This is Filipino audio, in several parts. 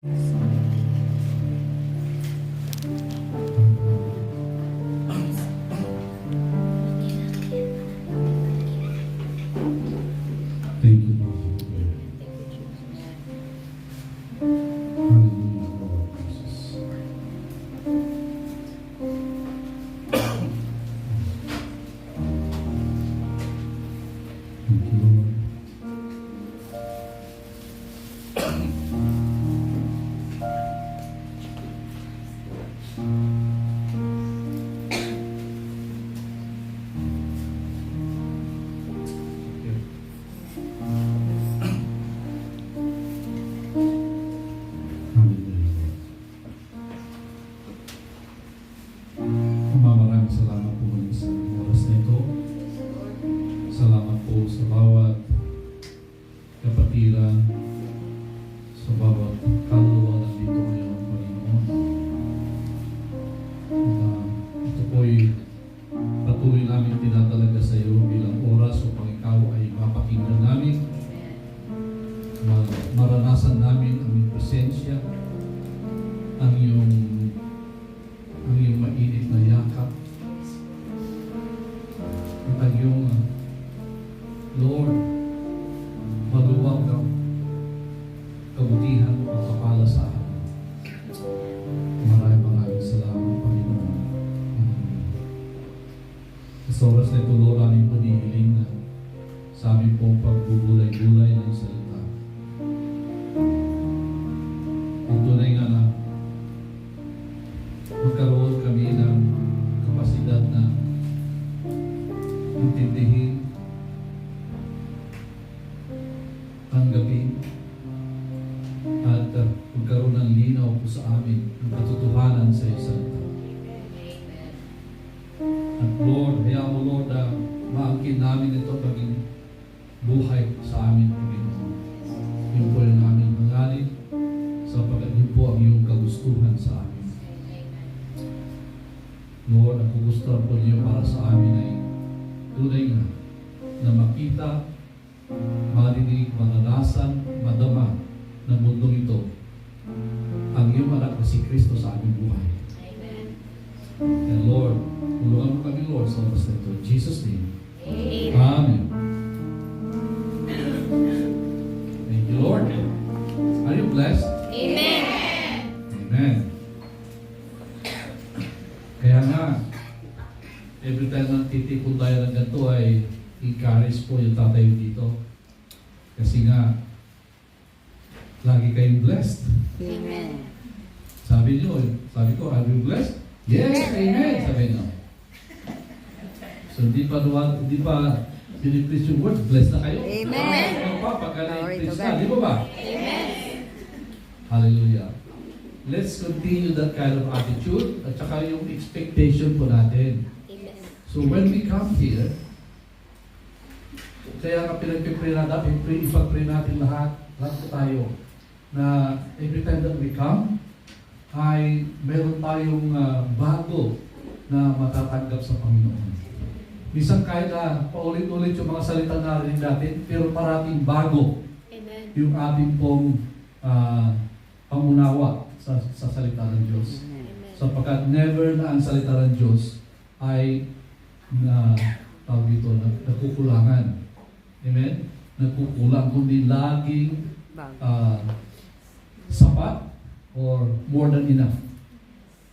Thank you, Lord, for prayer. Hallelujah, Lord Jesus. Thank you, Lord. Hallelujah, Lord. Maraming salamat po muli sa oras na ito. Salamat po sa bawat kapatiran, sa bawat kaluluwa na dito ngayon, Panginoon. Ito po'y patuloy namin tinatalaga sa iyo bilang oras upang ikaw ay mapakinggan namin, maranasan namin ang iyong presensya, ang iyong mainit na yakap, at ang iyong Lord, maluwag ang kabutihan mo at kapala sa akin. Maraming salamat, Panginoon. Sa oras na ito, Lord, aming panihiling na sa aming pong pagbubulay-bulay ng salita. Ang tunay nga na magkaroon kami ng kapasidad na intindihin, tanggapin, at magkaroon ng linaw po sa amin ng katotohanan sa iyong salita. At Lord, hayaan mo, Lord, na maangkin namin ito maging buhay sa amin, Panginoon. Yun po yung aming hangarin, sapagkat yun po ang iyong kagustuhan sa amin. Lord, ang kagustuhan po niyo para sa amin ay tunay na makita, marinig, maranasan, madama ng mundong ito ang iyong anak na si Kristo sa aming buhay. Amen. And Lord, tulungan mo kami, Lord, sa oras na ito. In Jesus' name. Amen. Amen. Thank you, Lord. Are you blessed? Amen. Amen. Kaya nga, every time na titipon tayo ng ganito ay encourage po yung tatay dito. Kasi nga, lagi kayong blessed. Amen. Sabi ko, are you blessed? Yes, amen. Sabi nyo. So, hindi pa pinipreach yung word, blessed na kayo. Amen. Ano pa, pagka Glory na-preach to na, God. di ba ba? Amen. Hallelujah. Let's continue that kind of attitude at saka yung expectation po natin. Amen. So when we come here, kaya nga pinag-pray na dapat, ipag-pray natin lahat po tayo, na every time that we come, ay meron tayong bago na matatanggap sa Panginoon. Minsan kahit na paulit-ulit yung mga salita na rin natin, pero parating bago Amen. yung ating pong pangunawa sa salita ng Diyos. Amen. Sapagkat never na ang salita ng Diyos ay nagkukulangan. Amen? Nagkukulang, kundi laging sapat or more than enough.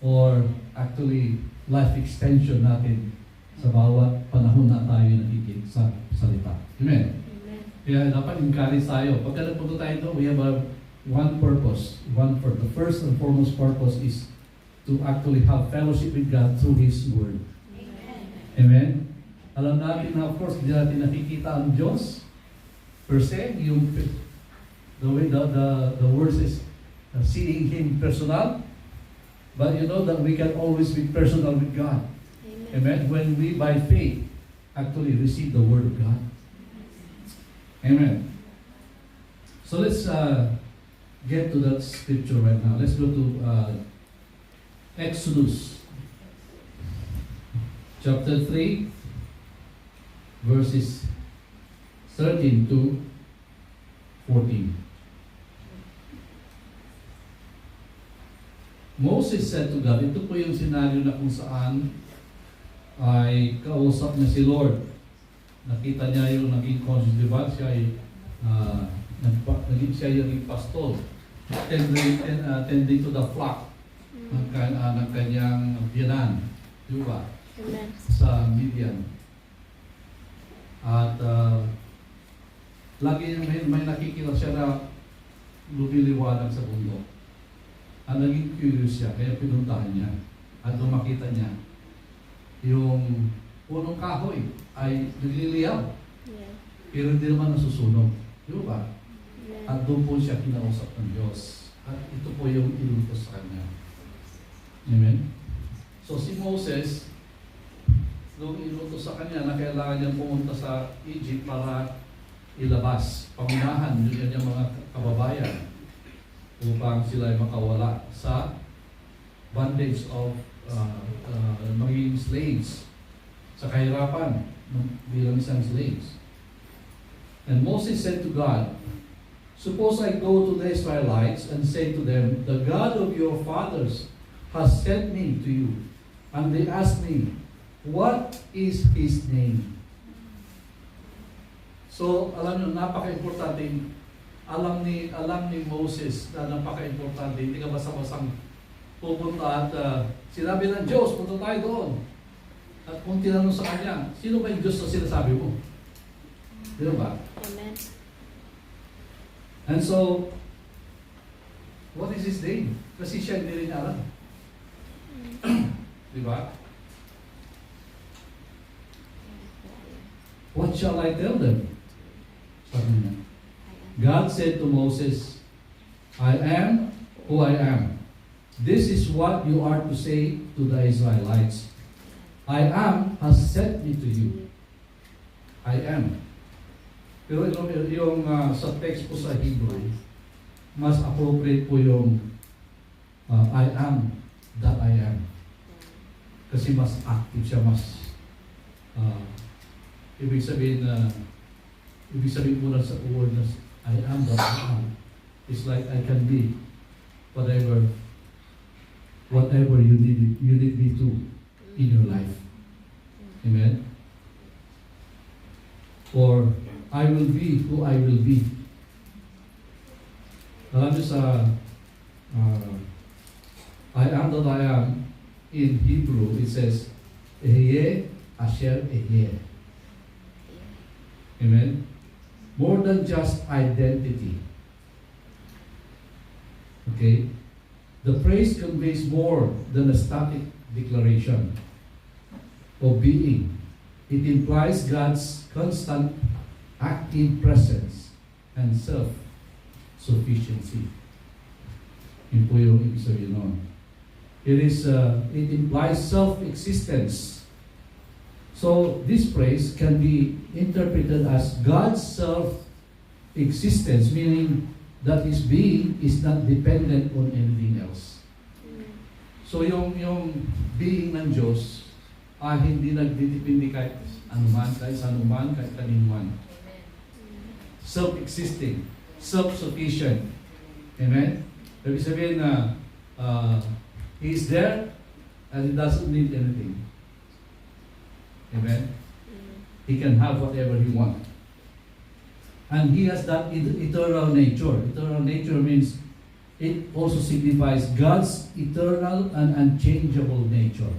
Or actually, life extension natin sa bawat panahon na tayo nakikita sa salita. Amen? Amen. Kaya dapat encourage tayo. Pagka nagpunta tayo ito, we have one purpose. The first and foremost purpose is to actually have fellowship with God through His Word. Amen. Amen? Alam natin na, of course, hindi natin nakikita ang Diyos per se, yung the way the word is seeing Him personal, but you know that we can always be personal with God. Amen. Amen? When we, by faith, actually receive the Word of God. Amen. So let's get to that scripture right now. Let's go to Exodus chapter 3, verses 13 to 14. Moses said to God, ito po yung senaryo na kung saan ay kausap niya si Lord. Nakita niya yung naging conscious, di ba? Siya ay siya yung naging pastor. Tending to the flock ng kanyang biyanan. Di ba? Amen. Sa Midian. At lagi may nakikita siya na lumiliwanag sa bundok. Ang naging curious siya, kaya pinuntahan niya. At nung makita niya, yung punong kahoy ay nagliliyaw. Yeah. Pero hindi naman nasusunog. Di ba? Amen. At doon po siya kinausap ng Diyos. At ito po yung inutos sa kanya. Amen? So si Moses, nung inutos sa kanya na kailangan niyang pumunta sa Egypt para ilabas, pangunahan yung kanyang mga kababayan upang sila ay makawala sa bondage of magiging slaves, sa kahirapan bilang isang slaves. And Moses said to God, suppose I go to the Israelites and say to them, the God of your fathers has sent me to you. And they ask me, what is His name? So, alam niyo, napaka-importante. Alam ni Moses na napaka-importante. Hindi ka basta-bastang pupunta at sinabi ng Diyos, punta tayo doon. At kung tinanong sa kanya, sino ba yung Diyos na sinasabi mo? Di ba? Amen. And so, what is His name? Kasi siya hindi rin alam. Di ba? What shall I tell them? Sabi niya. God said to Moses, I am who I am. This is what you are to say to the Israelites. I am has sent me to you. I am. Pero yung sa text po sa Hebrew, mas appropriate po yung I am that I am. Kasi mas active siya, mas ibig sabihin muna sa word na I am that I am. It's like I can be whatever you need me to in your life. Amen? Or I will be who I will be. Alam niyo sa I am that I am, in Hebrew it says Ehyeh Asher Ehyeh. Amen? More than just identity. Okay? The phrase conveys more than a static declaration of being. It implies God's constant active presence and self-sufficiency. Yun po yung ibig sabihin nun. It implies self-existence. So this phrase can be interpreted as God's self-existence, meaning that His being is not dependent on anything else. So yung being ng Diyos ay hindi nagdidepende kahit anuman, kahit kaninuman. Self-existing, self-sufficient. Amen? Ibig sabihin na He is there and He doesn't need anything. Amen? He can have whatever He wants. And He has that eternal nature. Eternal nature means it also signifies God's eternal and unchangeable nature.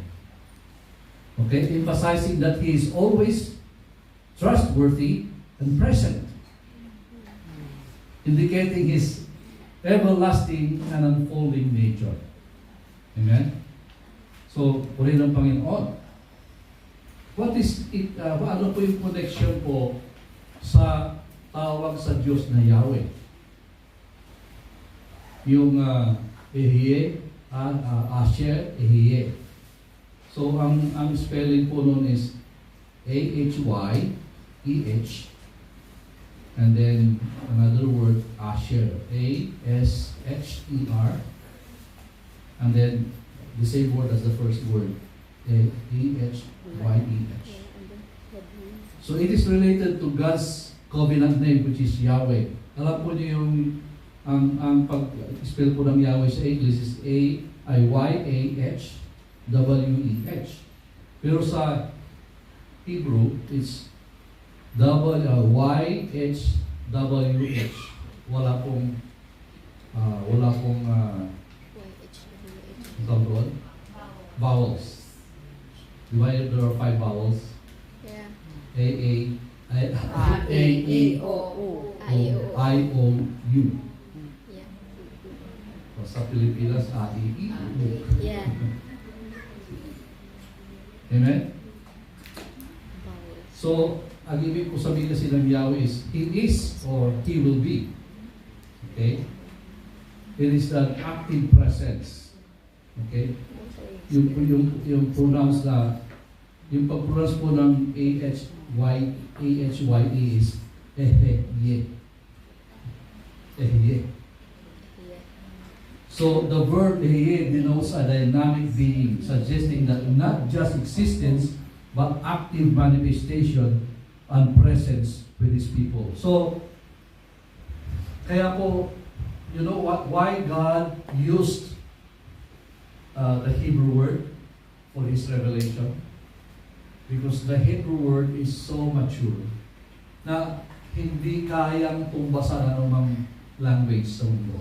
Okay? Emphasizing that He is always trustworthy and present. Indicating His everlasting and unfolding nature. Amen? So, purihin ng Panginoon. What is it, ano po yung connection po sa tawag sa Diyos na Yahweh? Yung Ehyeh, Asher, Ehyeh. So, ang spelling po nun is A-H-Y-E-H and then another word, Asher, A-S-H-E-R, and then the same word as the first word, A-E-H-Y-E-H. So it is related to God's covenant name, which is Yahweh. Alam po niyo ang pag-spell po ng Yahweh sa English is A-Y-A-H-W-E-H. Pero sa Hebrew, it's Y-H-W-H. Wala pong doon, vowels. Divided, there are 5 vowels. Yeah. A-I-O-U. Yeah. Sa Pilipinas, A-I-I-O. Yeah. Amen? Vowels. So, ang ibig ko sabihin kasi ng Yahweh is, He is or He will be. Okay? It is an active presence. Okay? Yung pronouns na, yung pag-pronounce po ng A-H-Y-E is Ehye. Ehye. Yeah. So the verb Ehye denotes a dynamic being, suggesting that not just existence, but active manifestation and presence with His people. So, kaya po, you know what? Why God used the Hebrew word for His revelation? Because the Hebrew word is so mature na hindi kayang tumbasan anumang language sa mundo.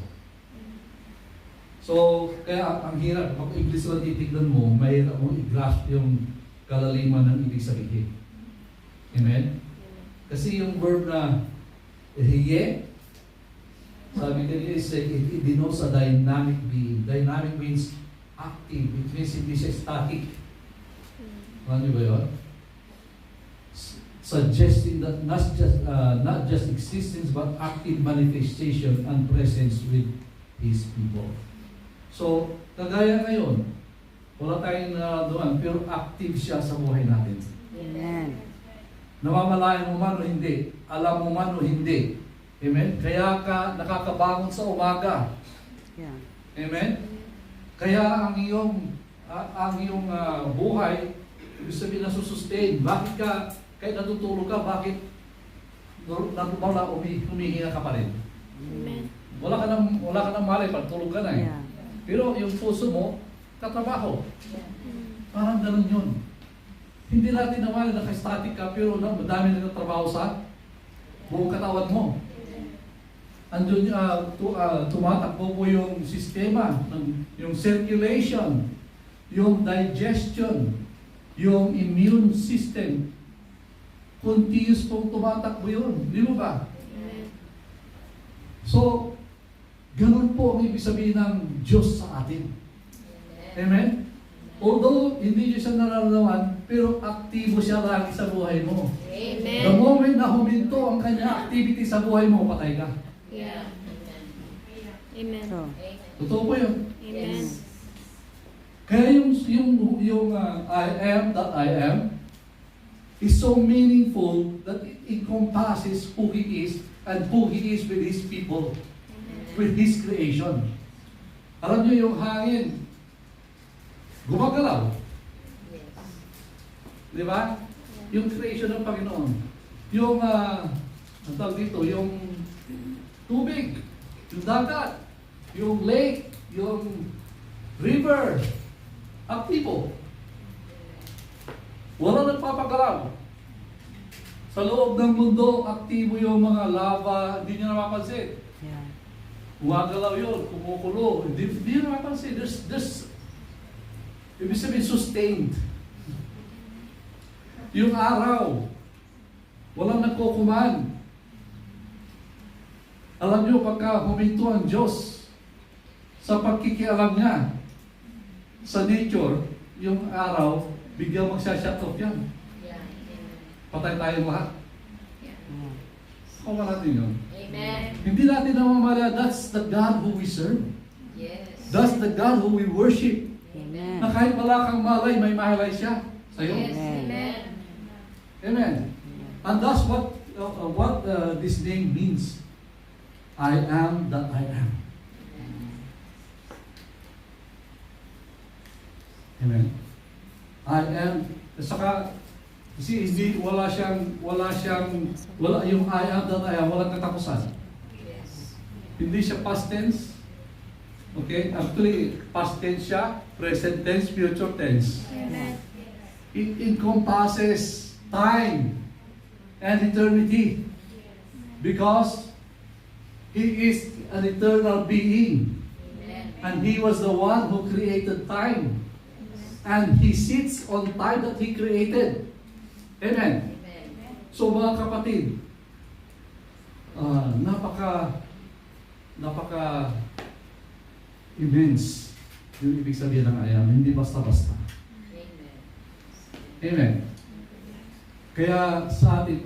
So, kaya ang hirap, kung English lang titignan mo, mahirap mo i-grasp yung kalaliman ng ibig sabihin. Amen? Kasi yung verb na hiye, sabi kanina is it denotes a dynamic being. Dynamic means active. It means hindi siya static. Alam niyo ba yun? Suggesting that not just existence but active manifestation and presence with His people. So, kagaya ngayon, wala tayong nararamdaman, pero active siya sa buhay natin. Amen. Namamalayan mo man o hindi, alam mo man o hindi. Amen? Kaya ka nakakabangon sa umaga. Yeah. Amen? Kaya ang iyong buhay, ibig sabihin na susustain. Bakit ka, kahit natutulog ka, bakit humihinga ka pa rin? Amen. Wala ka nang malay pag tulog ka na eh. Yeah. Pero yung puso mo, katrabaho. Mm. Parang ganun yun. Hindi natin naman naka-static ka, pero madami na nagtatrabaho sa buong katawan mo. Andun tumatakbo po yung sistema, yung circulation, yung digestion, yung immune system. Continuous pong tumatakbo yun. Di mo ba? Amen. So, ganun po ang ibig sabihin ng Diyos sa atin. Amen? Although hindi niyo siya nararamdaman, pero aktibo siya lagi sa buhay mo. Amen. The moment na huminto ang kanya activity sa buhay mo, patay ka. Yeah. Amen. Totoo po yun. Amen. Kaya yung I am that I am is so meaningful that it encompasses who He is and who He is with His people, with His creation. Alam niyo yung hangin, gumagalaw. Yes. Di ba? Yung creation ng Panginoon. Yung, ang tawag dito, yung tubig, yung dagat, yung lake, yung river, aktibo. Wala nagpapagalaw. Sa loob ng mundo, aktibo yung mga lava, hindi nyo napapansin. Yeah. Gumagalaw yun, kumukulo, hindi nyo napapansin. There's ibig sabihin sustained. Yung araw, walang nagkukuman. Alam nyo, pagka huminto ang Diyos sa pagkikialam niya sa nature, yung araw, biglang magsha-shut off yan. Yeah. Patay tayong lahat. Kawa natin yun. Amen. Hindi natin namamala, that's the God who we serve. Yes. That's the God who we worship. Amen. Na kahit wala kang malay, may mahalay siya sa'yo. Yes. Amen. Amen. And that's what this name means. I am that I am. Amen. I am. Saka, kasi hindi, wala yung I am that I am, walang katapusan. Yes. Hindi siya past tense. Okay? Actually, past tense siya, present tense, future tense. Amen. It encompasses time and eternity. Because He is an eternal being. Amen. And He was the one who created time. And He sits on time that He created. Amen. Amen. So mga kapatid, napaka immense yung ibig sabihin ng ayam, hindi basta-basta. Amen. Amen. Kaya sa ating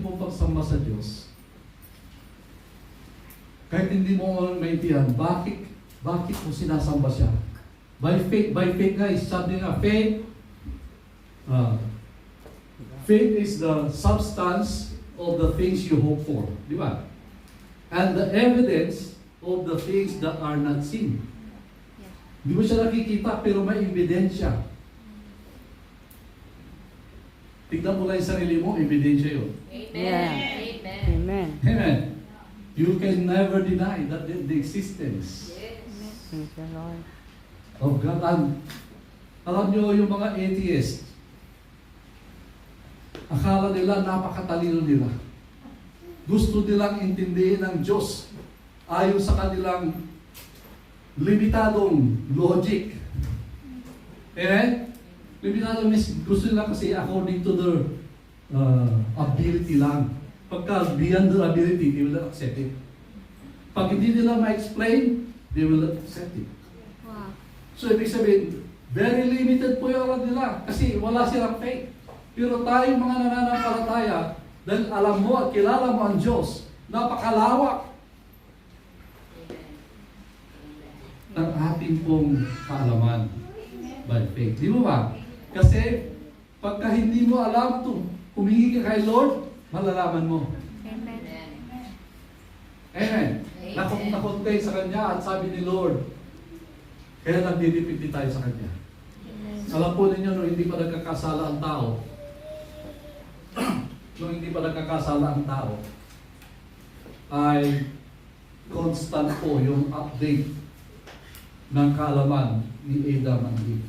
pong pagsamba sa Diyos, kahit hindi mo maintindihan, bakit mo sinasamba siya? By faith guys, sabi nga, faith is the substance of the things you hope for. Di ba? And the evidence of the things that are not seen. Di mo siya nakikita, pero may ebidensya. Tignan mo lang yung sarili mo, ebidensya yun. Amen. Yeah. Amen. Amen. Amen. You can never deny that the existence Yes. Thank you, Lord. of God. And alam nyo, yung mga atheists, akala nila napakatalino nila. Gusto nilang intindihin ng Diyos ayon sa kanilang limitadong logic. Amen? Limitadong gusto nila kasi according to their ability lang. Pagka beyond their ability, they will not accept it. Pag hindi nila ma-explain, they will not accept it. Wow. So, ibig sabihin, very limited po yung alam nila kasi wala silang faith. Pero tayong mga nananampalataya, dahil alam mo at kilala mo ang Diyos, napakalawak Amen. ng ating pong kaalaman by faith. Di mo ba? Kasi, pagka hindi mo alam ito, humingi ka kay Lord, malalaman mo. Amen. Amen. Amen. Nakot kayo sa Kanya at sabi ni Lord, kaya nagdidipindi tayo sa Kanya. Alam po ninyo, nung hindi pa nagkakasala ang tao, ay constant po yung update ng kaalaman ni Adam and Eve.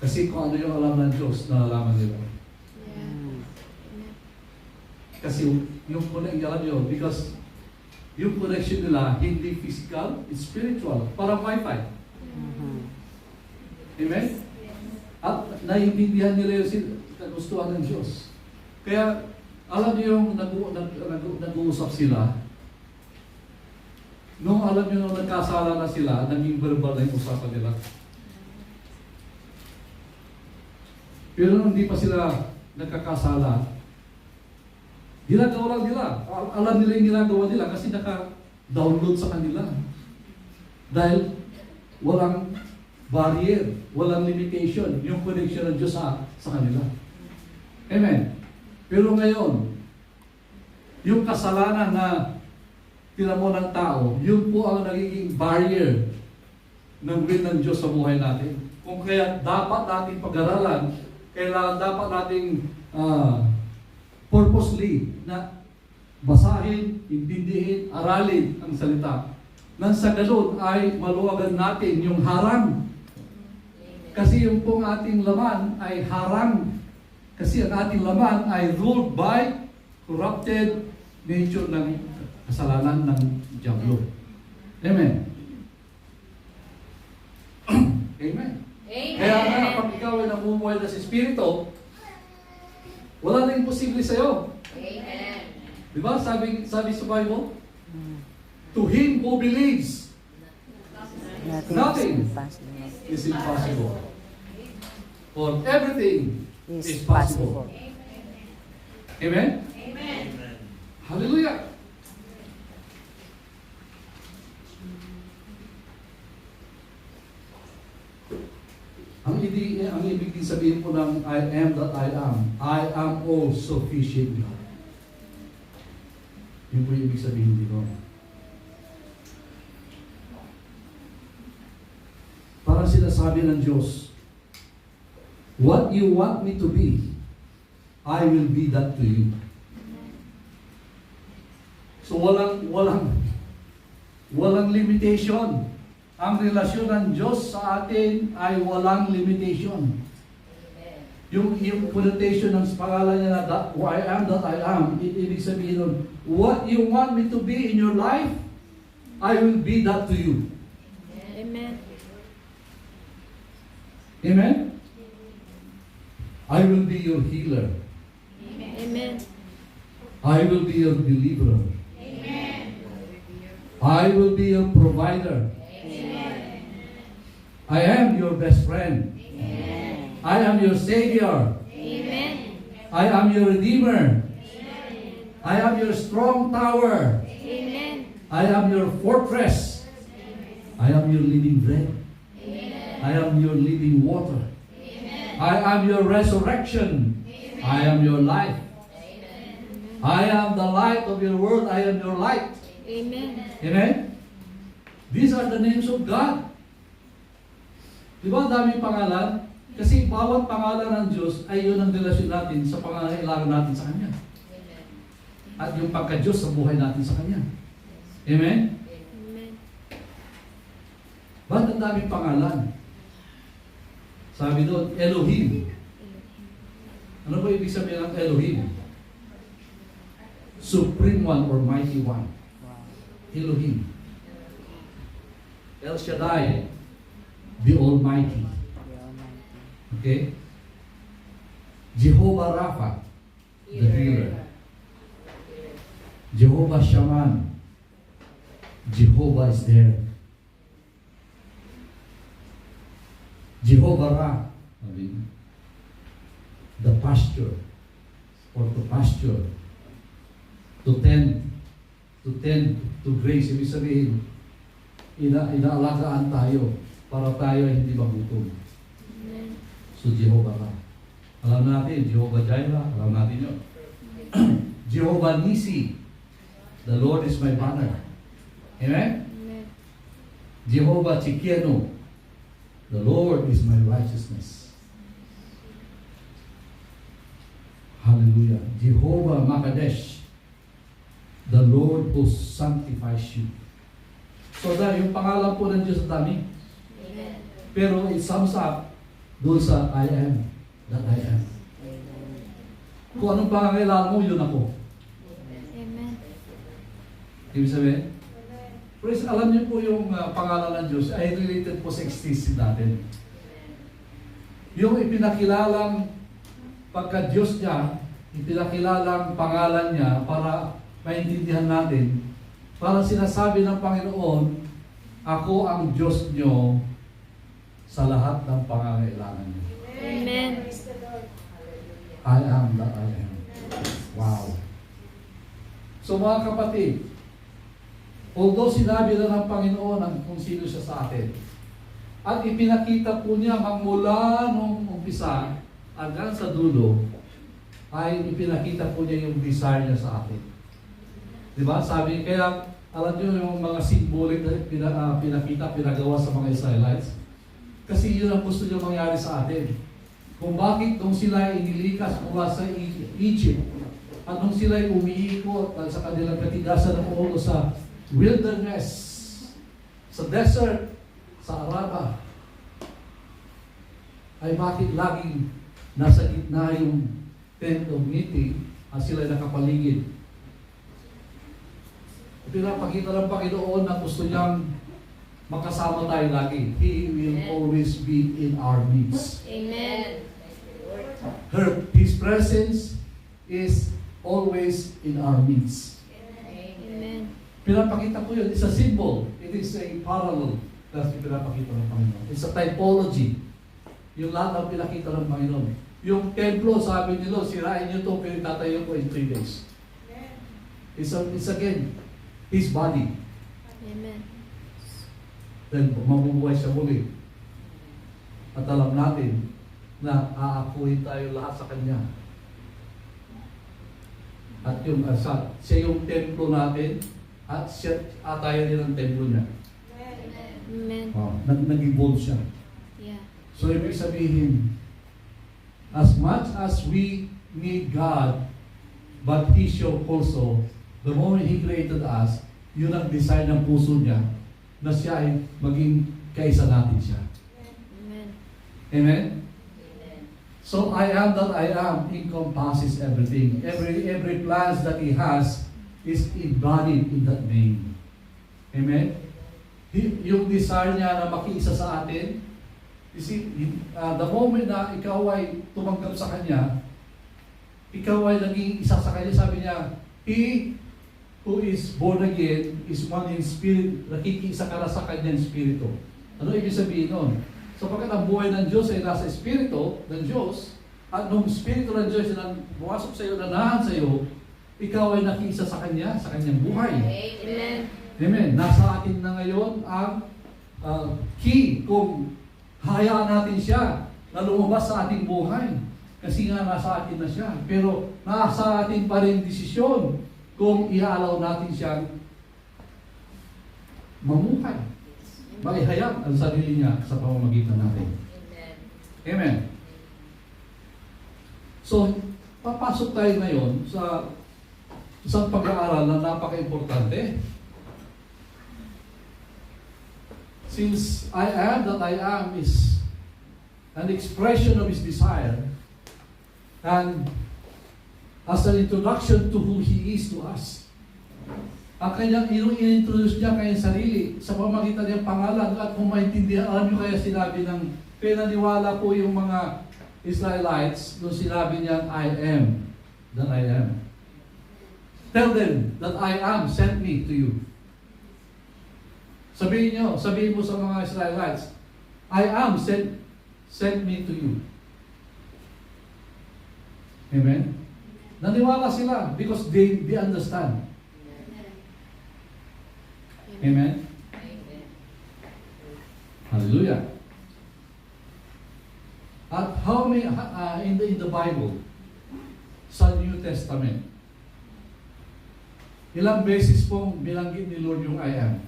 Kasi kung ano yung alam ng Diyos, nalalaman nila. Kasi yung alam nyo, because yung connection nila, hindi physical, it's spiritual. Parang wifi. Amen? At naiintindihan nila yung kagustuhan ng Diyos. Kaya, alam niyo yung nag-uusap sila, nung alam niyo nung nagkasala na sila, naging verbal na yung usapan nila. Pero nung hindi pa sila nagkakasala, ginagawa lang nila. Alam nila yung ginagawa nila kasi naka-download sa kanila. Dahil walang barrier, walang limitation, yung connection ng Diyos sa kanila. Amen. Pero ngayon, yung kasalanan na tinamo ng tao, yun po ang nagiging barrier ng will ng Diyos sa buhay natin. Kung kaya dapat natin pag-aralan, kailangan dapat nating purposely na basahin, intindihin, aralin ang salita. Nang sa ganun ay maluwagan natin yung harang. Kasi yung pong ating laman ay harang. Kasi ang ating laman ay ruled by corrupted nature ng kasalanan ng Diablo. Amen. Amen. Amen. Kaya nga, pag ikaw ay namumuhay na sa Espiritu, wala na imposible sa'yo. Amen. Di ba? Sabi sa Bible, to him who believes, Nothing. is impossible. For everything is possible. Amen? Amen. Hallelujah! Ang ibig din sabihin po ng I am that I am all sufficient God. Yun po yung ibig sabihin dito. Parang sinasabi ng Diyos, what you want me to be, I will be that to you. So So walang limitation. Ang relasyon ng Diyos sa atin ay walang limitation. Amen. Yung connotation ng pangalan niya na I am that I am, ibig sabihin nun, what you want me to be in your life, I will be that to you. Amen. Amen? I will be your healer. Amen. I will be your deliverer. I will be your provider. I am your best friend. I am your Savior. Amen. I am your Redeemer. I am your strong tower. Amen. I am your fortress. I am your living bread. I am your living water. I am your resurrection. I am your life. I am the light of your world. I am your light. Amen. Amen? These are the names of God. Di ba ang daming pangalan? Kasi bawat pangalan ng Diyos ay yun ang relasyon natin sa pangangailangan natin sa Kanya. Amen. At yung pagka-Diyos sa buhay natin sa Kanya. Amen? Amen. Ba't ang daming pangalan? Sabi doon, Elohim. Ano ba ibig sabihin ng Elohim? Supreme One or Mighty One. Elohim. El Shaddai, the Almighty. Okay? Jehovah Rapha, the healer. Jehovah Shaman, Jehovah is there. Jehovah Ra, the pasture, or to pasture, to tend to grace. Ibig sabihin, inaalagaan tayo para tayo ay hindi magutom. So Jehovah Ra. Alam natin, Jehovah Jireh, alam natin yun. Jehovah Nisi, the Lord is my banner. Amen? Amen. Jehovah Tsidkenu, the Lord is my righteousness. Hallelujah. Jehovah Makadesh, the Lord who sanctifies you. So dahil yung pangalan po ng Diyos dami, Amen. pero it sums up doon sa I am that I am. Kung anong pangangailangan mo, yun ako. Amen. Ibig sabihin? Praise, alam niyo po yung pangalan ng Diyos ay related po sa existence natin. Yung ipinakilalang pagka-Diyos niya, ipinakilalang pangalan niya para maintindihan natin, para sinasabi ng Panginoon, ako ang Diyos niyo sa lahat ng pangangailangan niyo. Amen. I am that I am. Wow. So mga kapatid, although sinabi na ng Panginoon ang kung sino siya sa atin, at ipinakita po niya magmula nung umpisa hanggang sa dulo, ay ipinakita po niya yung desire niya sa atin. Diba? Sabi, kaya alam niyo yung mga symbolic na pinakita, pinagawa sa mga Israelites, kasi yun ang gusto niya mangyari sa atin. Kung bakit nung sila inilikas mula sa Egypt, at nung sila umiikot sa kanilang katigasan ng ulo sa wilderness, sa desert, sa Araba, ay bakit laging nasa gitna yung tent of meeting at sila nakapaligid? Pinapakita ng Panginoon na gusto niyang makasama tayo lagi. He will always be in our midst. Amen. His presence is always in our midst. Amen. Pinapakita ko yun. It's a symbol. It is a parallel. That's pinapakita ng Panginoon. It's a typology. Yung lahat ng pinakita ng Panginoon. Yung templo, sabi nila, sirain nyo ito, pero tatayo ko in 3 days. It's again, His body. Amen. Then, mabubuhay siya muli. At alam natin na aakuhin tayo lahat sa Kanya. At yung siya yung templo natin, at tayo din ang templo niya. Amen. Nag-evolve siya. Yeah. So, ibig sabihin, as much as we need God, but He shall also the moment He created us, yun ang design ng puso niya na siya ay maging kaisa natin siya. Amen. Amen? Amen. So I am that I am encompasses everything. Every plans that He has is embodied in that name. Amen? Yung desire niya na makiisa sa atin, you see, the moment na ikaw ay tumanggap sa Kanya, ikaw ay naging isa sa Kanya, sabi niya, He who is born again is one in spirit, nakikiisa ka na sa Kanyang Espiritu. Ano ibig sabihin nun? Sapagkat ang buhay ng Diyos ay nasa Espiritu ng Diyos, at nung Espiritu ng Diyos na bumasok sa iyo, nanahan sa iyo, ikaw ay nakiisa sa Kanya, sa Kanyang buhay. Amen. Amen. Nasa atin na ngayon ang key kung hayaan natin siya na lumabas sa ating buhay. Kasi nga nasa atin na siya. Pero nasa atin pa rin desisyon kung iaalaw natin siyang mamuhay. Maihayag ang sarili niya sa pamamagitan natin. Amen. Amen. So, papasok tayo ngayon sa isang pag-aaral na napaka-importante. Since I am that I am is an expression of His desire, and as an introduction to who He is to us. Ang kanyang in-introduce niya kanyang sarili sa pamamagitan niyang pangalan, at kung maintindihan, alam niyo kaya sinabi ng pinaniwala po yung mga Israelites nung sinabi niya, I am that I am. Tell them that I am sent me to you. Sabihin mo sa mga Israelites, I am sent me to you. Amen? Naniwala sila because they understand. Amen? Amen. Hallelujah. At how many, in the Bible, sa New Testament, ilang beses pong binanggit ni Lord yung I am?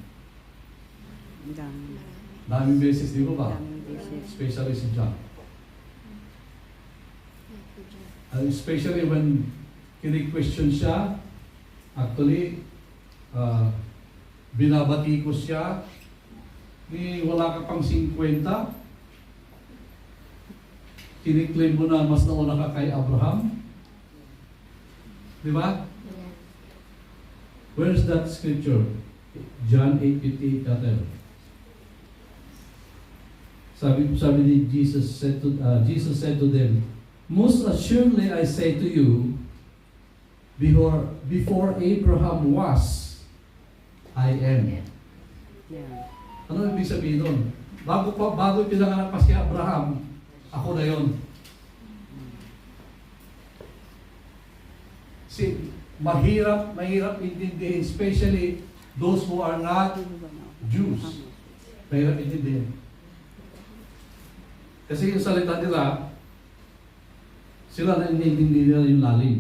Dami. Daming beses, di ba ba? Daming beses. Especially si John. Especially when kini-question siya, actually, binabati ko siya, wala ka pang 50, kiniklaim mo na mas nauna ka kay Abraham. Di ba? Where's that scripture? John 8:58 natin. Sabi ni Jesus said to them, most assuredly I say to you, before Abraham was, I am. Yeah. Ano ibig sabihin nun? Bago pinanganak pa si Abraham, ako na yon. Mahirap intindihin, especially those who are not Jews. Mahirap intindihin. Kasi yung salita nila, sila na inintindi nila yung lalim.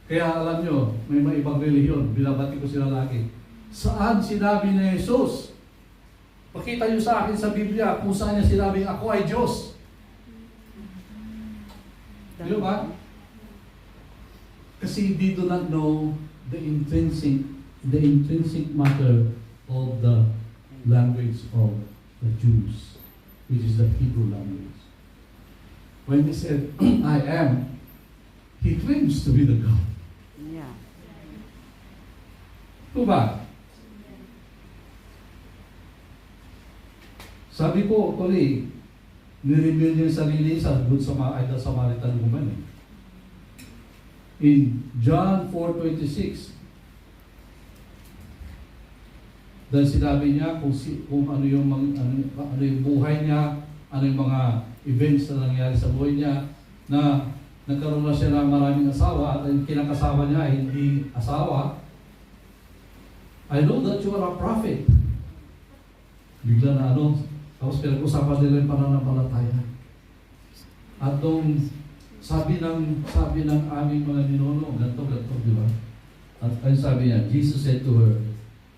Kaya alam nyo, may mga ibang relihiyon, binabati ko sila lagi. Saan sinabi ni Jesus? Pakita nyo sa akin sa Biblia kung saan niya sinabing ako ay Diyos. Di ba? Kasi they do not know the intrinsic matter of the language of the Jews, which is the Hebrew language. When he said, I am, he claims to be the God. Yeah. Diba? Sabi po, actually, nireveal niya yung sarili sa Good Samaritan woman. In John 4:26, dahil sinabi niya kung ano yung buhay niya, ano yung mga events na nangyari sa buhay niya, na nagkaroon na siya ng maraming asawa at ang kinakasawa niya ay hindi asawa. I know that you are a prophet. Bigla na tapos pinag-usapan nila yung pananampalataya. At nung sabi ng aming mga ninuno, ganito, di ba? At sabi niya, Jesus said to her,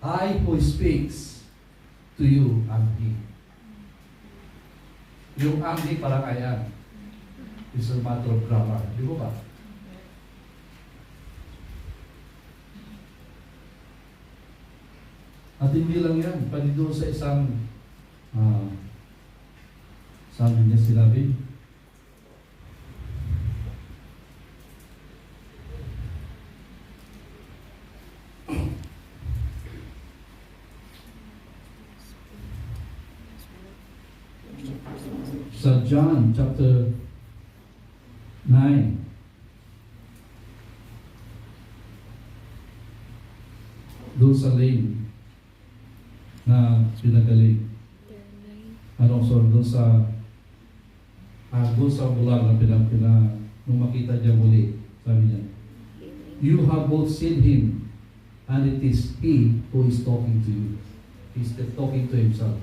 I who speaks to you am He. Yung am He parang I am. It's a matter of grammar. Di ba ba? At hindi lang yan, pati doon sa isang, sabi niya sinabi, sa John chapter 9, doon sa lane na pinagaling. Ano, so doon sa bulag na nung makita niya muli, sabi niya, you have both seen him, and it is he who is talking to you. He's talking to himself.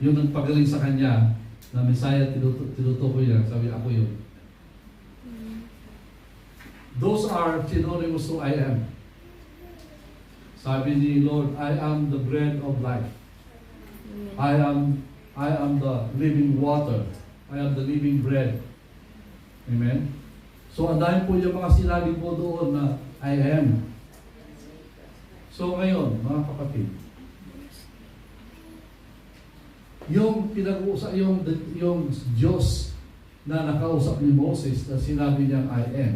Yung nagpagaling sa kanya, na Messiah, tinutukoy niya, sabi, ako yun. Those are synonymous to I am. Sabi ni Lord, I am the bread of life. I am the living water. I am the living bread. Amen? So, ang dahil po yung mga sinabi po doon na I am. So, ngayon, mga kapatid, yung pinag-uusap, yung Diyos na nakausap ni Moses na sinabi niyang I am,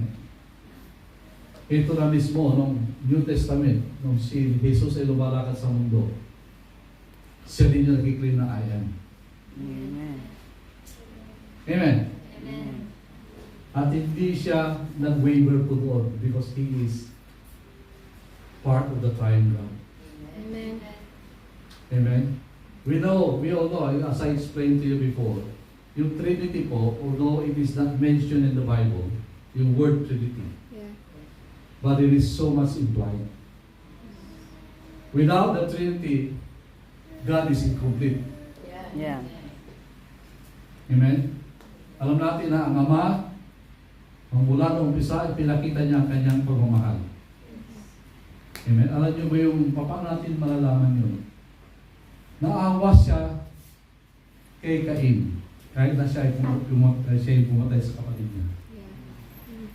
ito na mismo nung New Testament, nung si Jesus ay lumalakad sa mundo, siya din yung nag-claim na I am. Amen. Amen. Amen. At hindi siya nag-waver po doon because He is part of the triangle. Amen. Amen. We all know, as I explained to you before, yung Trinity po, although it is not mentioned in the Bible, yung word Trinity, Yeah. but it is so much implied. Without the Trinity, God is incomplete. Yeah. Amen? Alam natin na ang Ama, ang mula noong umpisa, pinakita niya ang kanyang pagmamahal. Amen? Alam niyo ba yung paano natin malalaman yun? Naawa siya kay Cain, kahit na siya ay pumatay sa kapatid niya. Yeah.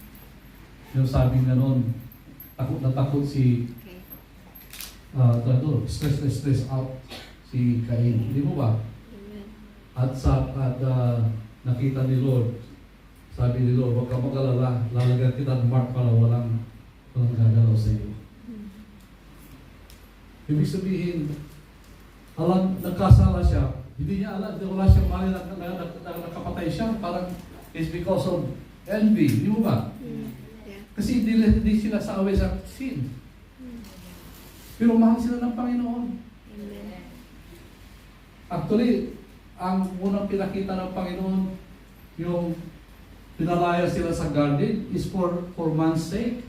Yung sabi nga noon, takot na takot si Okay. stress out si Cain. Hindi mo ba? Amen. At nakita ni Lord, sabi ni Lord, huwag ka mag-alala, lalagyan kita ng mark para walang gagalaw sa iyo. Ibig sabihin, nagkasala siya, hindi niya alam, wala siyang mali na nakapatay siya, parang it's because of envy, hindi mo ba? Yeah. Kasi hindi sila sa away sa sin. Pero mahal sila ng Panginoon. Amen. Actually, ang unang pinakita ng Panginoon, yung pinalaya sila sa garden is for man's sake.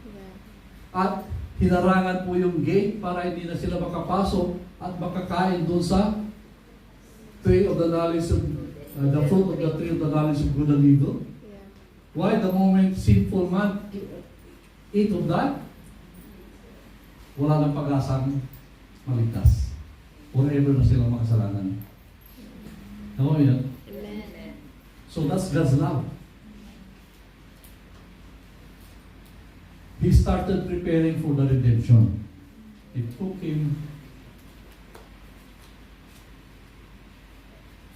Yeah. At hinarangan po yung gate para hindi na sila makapasok at makakain doon sa tree of the knowledge of the fruit of the tree of the knowledge of good and evil. Yeah. Why? The moment sinful man eat of that, wala nang pag-asang maligtas. Forever na silang makasalanan. Ano mo yun? Amen. So that's God's love. He started preparing for the redemption. It took him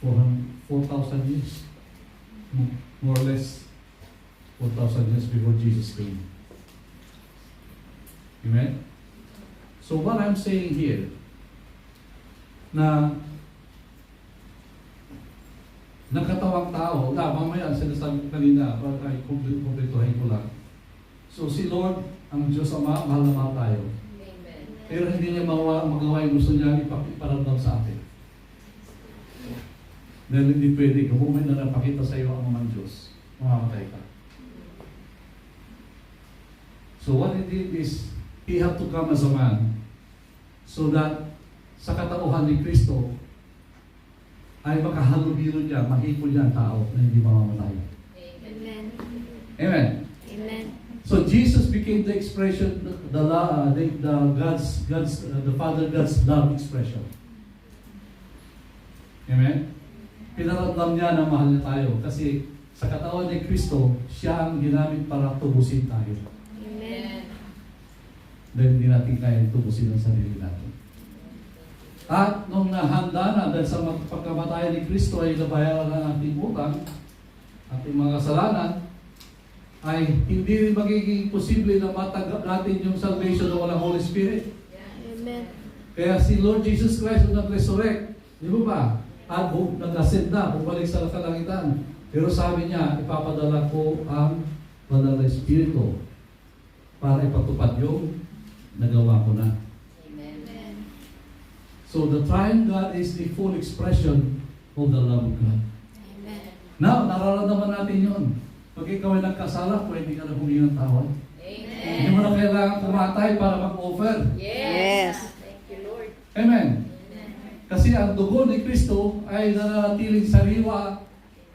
4,000 years. More or less 4,000 years before Jesus came. Amen? So what I'm saying here, na nagkatawang tao, mamaya sinasabi ko kanina, ay kumplituhin ko lang. So si Lord, ang Diyos Ama, mahal na mahal tayo. Amen. Pero hindi niya magawa yung gusto niya iparamdam sa atin. Dahil hindi pwede, kung may na napakita sa iyo ang mga Diyos, mamamatay ka. So what he did is, He had to come as a man so that sa katauhan ni Kristo ay makahalubilo niya, mahipon niya ang tao na hindi mamamatay. Amen. Amen. Amen. So Jesus became the expression, the Father God's love expression. Amen. Pinaramdam niya na mahal niya tayo kasi sa katawan ni Kristo, siya ang ginamit para tubusin tayo. Amen. dahil hindi natin kaya tubusin ang sarili natin. At nung nahanda na dahil sa pagkamatayan ni Kristo ay nabayaran ang ating utang, ating mga kasalanan, ay hindi rin magiging posible na matanggap natin yung salvation na walang Holy Spirit. Amen. Kaya si Lord Jesus Christ nung nag-resurrect, di ba ba? At nag-ascend na, bumalik sa kalangitan. Pero sabi niya, ipapadala ko ang Banal na Espiritu para ipatupad yung nagawa ko na. Amen. So the triune God is the full expression of the love of God. Amen. Now, nararamdaman natin yun. Pag ikaw ay nagkasala, pwede ka na humingi ng tawad. Amen. Hindi mo na kailangan pumatay para mag-offer. Yes. Thank you, Lord. Amen. Amen. Kasi ang dugo ni Kristo ay nananatiling sariwa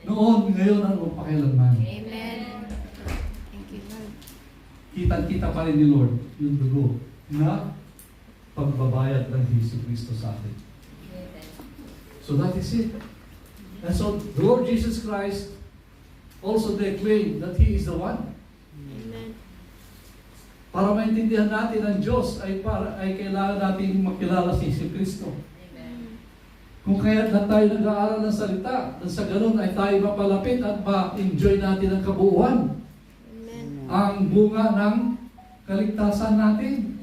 noon, ngayon, at magpakailanman. Amen. Thank you, Lord. Kitang-kita pa rin ni Lord yung dugo na pagbabayad ng Hesus Kristo sa atin. Amen. So that is it. And so the Lord Jesus Christ also declared that He is the one. Amen. Para maintindihan natin ang Diyos ay kailangan natin makilala si Kristo. Amen. Kung kaya na tayo nag-aaral ng salita, nang sa ganun ay tayo mapalapit at ma-enjoy natin ang kabuuan, Amen. ang bunga ng kaligtasan natin.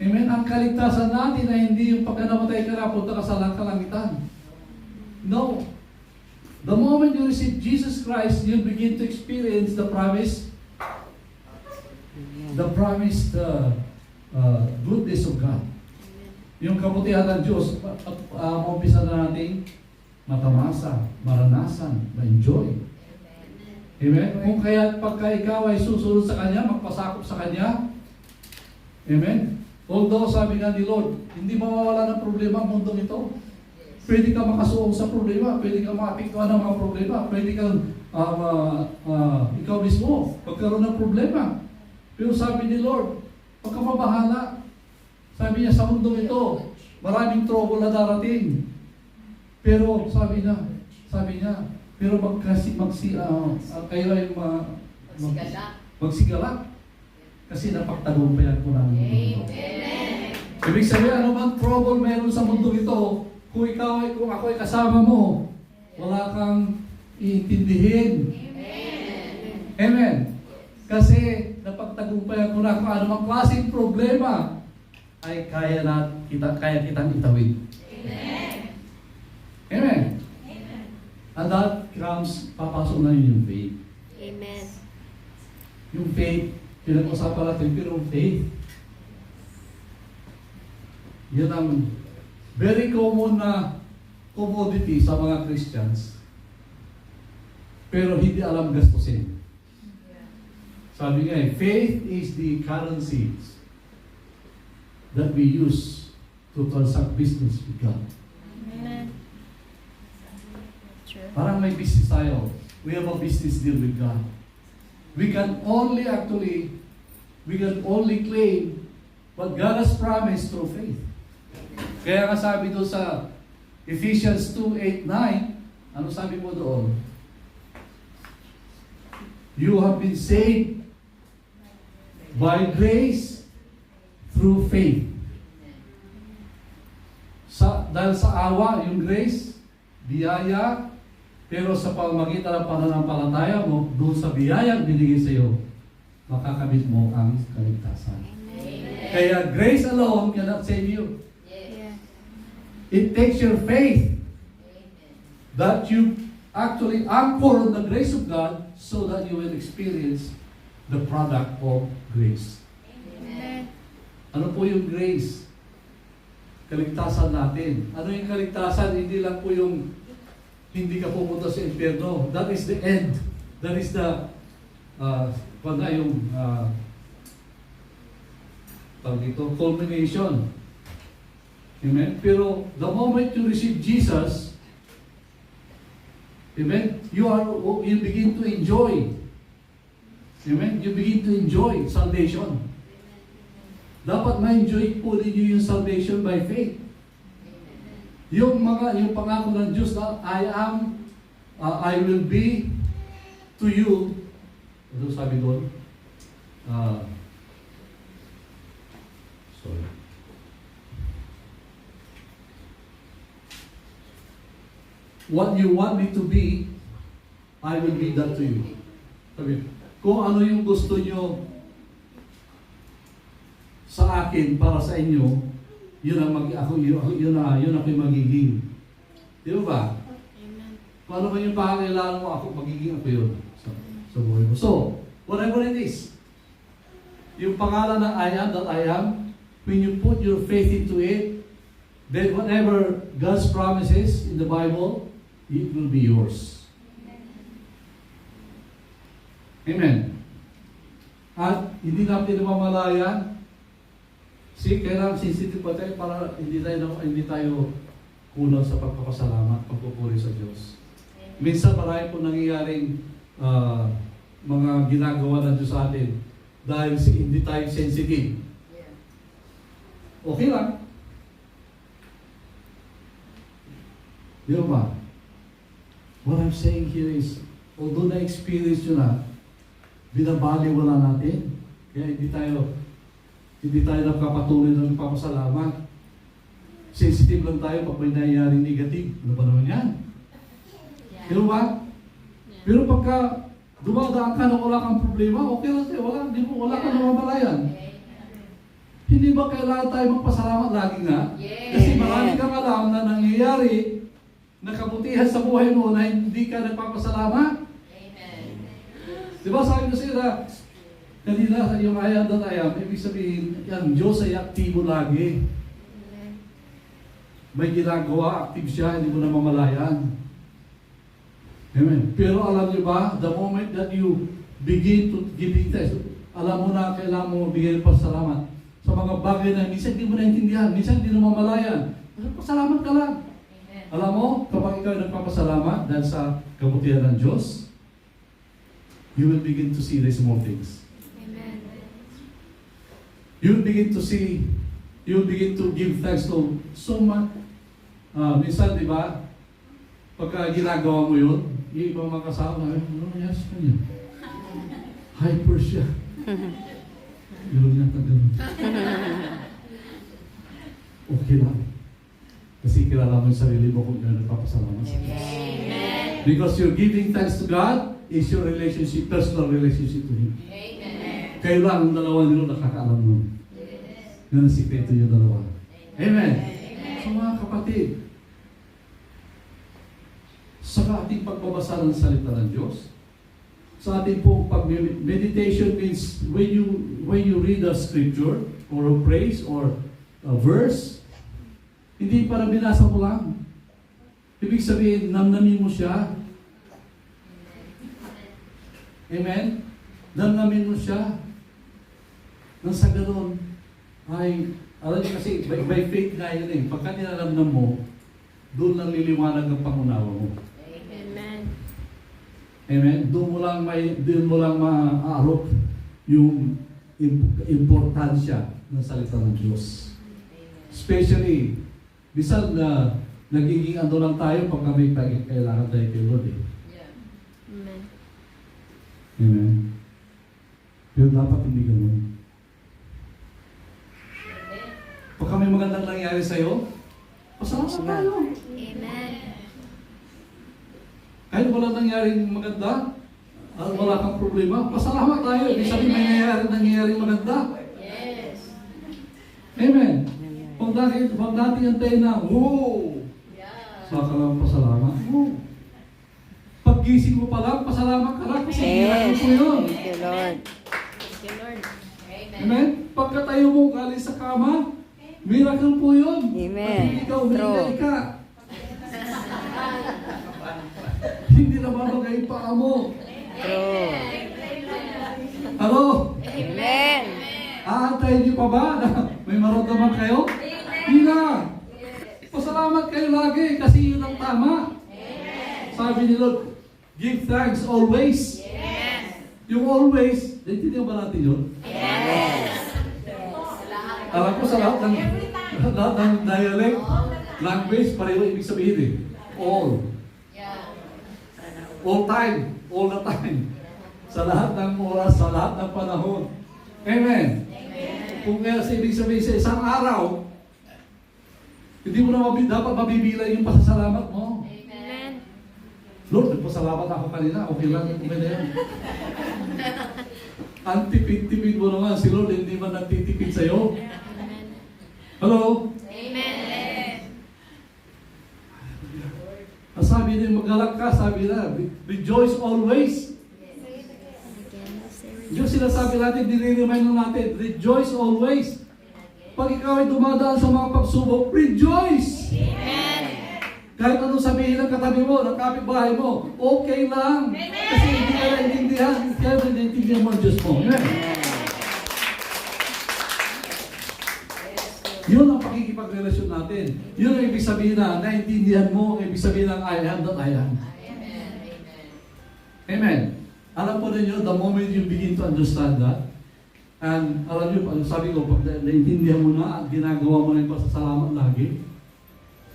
Amen? Ang kaligtasan natin ay hindi yung pagkanamatay ka na, punta ka sa kalangitan. No. The moment you receive Jesus Christ, you begin to experience the promised goodness of God. Yung kabutihan ng Diyos, umpisa na nating matamasa, maranasan, ma-enjoy. Amen? Kung kaya pagka ikaw ay susunod sa Kanya, magpasakop sa Kanya, amen? Although sabi nga ni Lord, hindi mawawala ng problema ang mundong ito. Pwede ka makasuong sa problema, pwede ka maapektuhan ng mga problema, pwede kang ikaw mismo magkaroon ng problema. Pero sabi ni Lord, pagka mabahala, sabi niya sa mundong ito, maraming trouble na darating. Pero sabi niya, pero kayo ay magsigalak. Kasi napagtagumpayan ko namin ito. Amen. Ibig sabihin, ano bang trouble meron sa mundo ito, kung ako ay kasama mo, wala kang iintindihin. Amen. Amen. Kasi napagtagumpayan ko na kung ano mang klaseng problema ay kaya kitang itawid. Amen. Amen. And that comes, papasok na yun yung faith. Amen. Yung faith, pinag-usapan natin, pero faith, yan ang very common na commodity sa mga Christians, pero hindi alam gastusin. Sabi nga faith is the currency that we use to transact business with God. Amen. True. Parang may business tayo. We have a business deal with God. We can only claim what God has promised through faith. Kaya nga sabi doon sa Ephesians 2:8-9, ano sabi mo doon? You have been saved by grace through faith. Dahil sa awa, yung grace, biyaya, pero sa pamagitan ng pananampalataya mo, doon sa biyayang binigay sa iyo, makakamit mo ang kaligtasan. Amen. Kaya grace alone cannot save you. Yeah. It takes your faith Amen. that you actually anchor on the grace of God so that you will experience the product of grace. Amen. Ano po yung grace? Kaligtasan natin. Ano yung kaligtasan? Hindi lang po yung hindi ka pumunta sa impyerno. That is the end. That is the culmination. Amen? Pero the moment you receive Jesus, amen, you begin to enjoy. Amen? You begin to enjoy salvation. Dapat ma-enjoy po ninyo yung salvation by faith. Yung pangako ng Diyos na I will be to you. Ano sabi doon? Sorry. What you want me to be, I will be that to you. Sabi, kung ano yung gusto nyo sa akin, para sa inyo, yun ang yun ako yung magiging. Di ba? Amen. Kung ano ba yung pangangailangan mo, magiging ako yun sa buhay mo. So, whatever it is, yung pangalan ng I am that I am, when you put your faith into it, then whatever God's promises in the Bible, it will be yours. Amen. At hindi natin namamalayan, kailangan sensitive pa tayo para hindi tayo kulang sa pagpapasalamat, pagpupuri sa Diyos. Minsan marami po nangyayaring mga ginagawa ng Diyos sa atin dahil hindi tayo sensitive. Okay lang. Di ba? What I'm saying here is, although na-experience nyo na, binabaliwala natin. Kaya hindi tayo napapatuloy ng papasalamat. Sensitive lang tayo pag may nangyayaring negative. Ano ba naman yan? Di ba? Pero pagka dumadaan ka na wala kang problema, okay lang tayo. Wala kang namamalayan. Hindi ba kailangan tayo magpasalamat lagi nga? Kasi marami kang alam na nangyayari na kabutihan sa buhay mo na hindi ka nagpapasalamat. Di ba sabi ko sila, kanina yung ayat at ayam, ibig sabihin, yan, Diyos ay aktibo lagi. May ginagawa, active siya, hindi mo namamalayan. Amen. Pero alam niyo ba, the moment that you begin to giving thanks, alam mo na kailangan mo bigyan ng pasalamat sa mga bagay na minsan hindi mo naintindihan, minsan hindi mo mamalayan. Pasalamat ka lang. Alam mo, kapag ikaw ay nagpapasalamat dahil sa kabutihan ng Diyos, you will begin to see the small things. Amen. You will begin to give thanks to so much. Minsan, di ba, pagka ginagawa mo yun, yung ibang mga kasama, ano nangyari sa kanya? Hyper siya. Yun niya ganun. Okay lang. Kasi kilala mo yung sarili mo kung gano'n nagpapasalamat sa Diyos. Amen. Because you're giving thanks to God is your relationship, personal relationship to Him. Kayo lang ang dalawa nilo nakakaalam mo. Yan ang sikreto yung dalawa. Amen. So mga kapatid, sa ating pagbabasa ng salita ng Diyos, sa ating pong meditation means when you read a scripture or a praise or a verse, hindi para binasa mo lang. Ibig sabihin, namnamin mo siya. Amen? Namnamin mo siya. Nang sa ganoon, alam niyo kasi, by faith nga yun eh. Pagka nilalamnam mo, doon lang liliwanag ang pangunawa mo. Amen. Amen? Doon mo lang maaarok yung importansya ng salita ng Diyos. Especially, bisan na nagiging ano lang tayo pag kami kailangan tayo kay Lord eh. Amen. Amen? Pero dapat hindi ganun. Pag may magandang nangyari sa'yo, pasalamat tayo. Amen. Kahit wala nangyaring maganda, at wala kang problema, pasalamat tayo. Ibig sabihin may nangyayari maganda. Amen. Huwag natin antayin na, wow! Saka lang pasalamat. Wow! Paggising mo pa lang, pasalamat ka lang. Kasi Yes. mo yun. Thank you, Lord. Thank you, Lord. Amen? Pagkatayo mo galing sa kama, miracle po yun. Amen. Pag ikaw, umiingay True. ka. Hindi na babagay pa mo. True. Hello? Amen. Aantayin niyo pa ba na may maramdaman kayo? Hindi na. Pasalamat kayo lagi kasi yun ang tama. Sabi ni Lord, give thanks always. Yung always, naintindihan ba natin yun? Alam ko sa lahat ng dialect, language, pareho ibig sabihin eh. All. All time. All the time. Sa lahat ng oras, sa lahat ng panahon. Amen. Kung kaya sa ibig sabihin sa isang araw, hindi mo na dapat mabibilang yung pasasalamat mo. Amen. Lord, nagpasalamat ako kanina. Okay lang, okay na yan. Ang tipid-tipid mo naman. Si Lord hindi man nagtitipid sa'yo. Amen. Hello? Amen. Ang sabi din, magalak ka, sabi na, rejoice always. Again, say Yung sinasabi natin, diniremind lang natin, rejoice always. Pag ikaw ay dumadaan sa mga pagsubok, rejoice! Amen. Kahit anong sabihin ng katabi mo, ng kapitbahay mo, okay lang. Kasi hindi ka naiintindihan, kaya naiintindihan mo ang Diyos mo. Amen. Yun ang pakikipagrelasyon natin. Yun ang ibig sabihin na naiintindihan mo, ang ibig sabihin ng I am that I am. Amen. Alam po ninyo, the moment you begin to understand that, and alam nyo, sabi ko, pag naiintindihan mo na at ginagawa mo na yung pasasalamat lagi,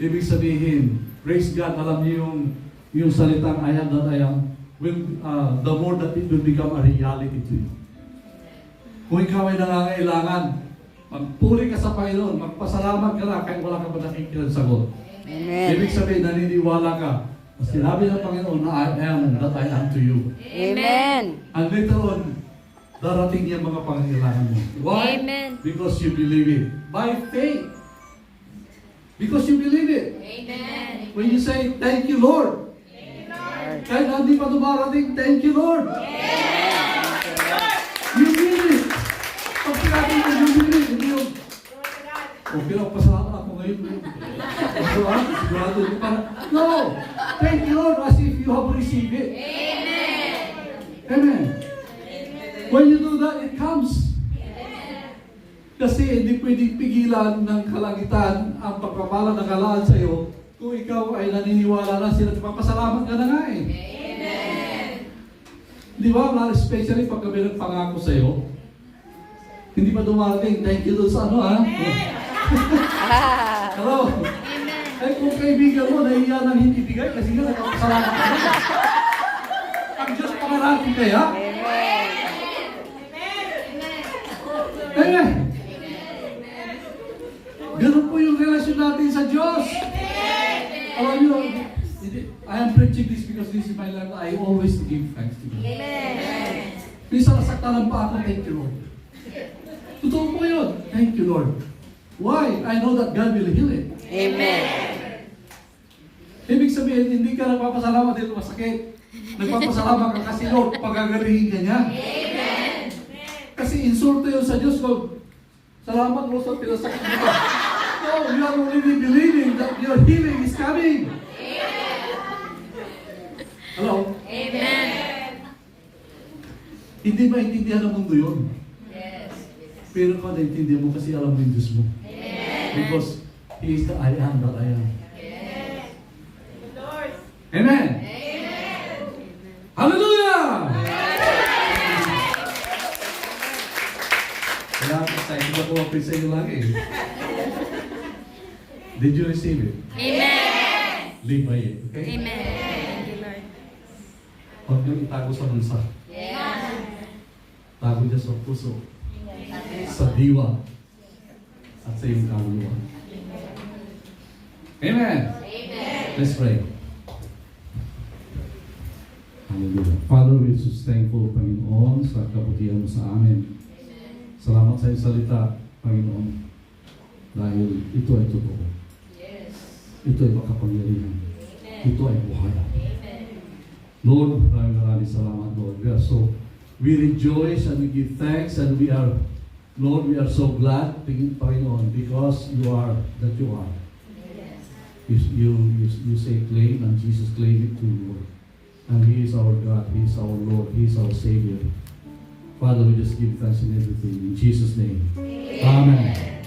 ibig sabihin, praise God, alam niyo yung salitang I am that I am, the more that it will become a reality to you. Kung ikaw ay nangangailangan, magpuri ka sa Panginoon, magpasalamat ka na kahit wala ka pa nakikita sagot. Amen. Ibig sabihin, naniniwala ka. Sinabi ng Panginoon na I am that I am to you. Amen. And later on, darating yung mga pangangailangan mo. Why? Amen. Because you believe it. By faith. Because you believe it. Amen. When you say, thank you, Lord. Kahit hindi pa dumarating, thank you, Lord. You mean it. Pag sinabi mo, you mean it. Hindi yung, okay lang, pasalamat ako ngayon. Sigurado ko para, no. Thank you, Lord, as if you have received it. Amen. When you do that, it comes. Kasi hindi pwedeng pigilan ng kalangitan ang pagpapala ng kalaan sa iyo kung ikaw ay naniniwala na sila. Papasalamat ka na nga eh. Amen. Di ba? Especially pag kami nagpangako sa iyo, hindi pa dumarating. Thank you doon sa ano ha? Hello? Amen. Ay kung kaibigan mo, nahiya nang hindi bigay kasi nga nagpapasalamat ka na. Ang Diyos pangalangin kaya? Amen. Ganun po yung relasyon natin sa Diyos. Alam nyo, I am preaching this because this is my life. I always give thanks to God. Minsan nasaktanan pa ako, thank you Lord. Totoo po yun. Thank you Lord. Why? I know that God will heal it. Amen. Ibig sabihin, hindi ka nagpapasalamat dito masakit. Nagpapasalamat ka kasi Lord, pagagalihin ka niya. Kasi insulto yun sa Diyos ko. Salamat Lord sa pinasakit mo ka. No, you are already believing that your healing is coming. Hello? Amen. Hindi maintindihan ng mundo yun. Pero ka naintindihan mo kasi alam mo yung Diyos mo. Because He is the I am that I am. Amen. Hallelujah! Kaya excited ako mag-preach sa inyo lagi. Did you receive it? Amen. Live by it. Okay? Amen. Thank you, Lord. Huwag niyong itago sa bulsa. Tago niya sa puso, sa diwa, at sa iyong kaluluwa. Amen. Let's pray. Hallelujah. Father, we're so thankful, Panginoon, sa kabutihan mo sa amin. Salamat sa iyong salita, Panginoon. Dahil ito ay totoo. Ito ay makapangyarihan. Ito ay buhay. Lord, maraming salamat, Lord. We rejoice and we give thanks and we are, Lord, we are so glad, Panginoon, because you are that you are. You say claim and Jesus claimed it too, Lord. And He is our God, He is our Lord, He is our Savior. Father, we just give thanks in everything. In Jesus' name. Amen.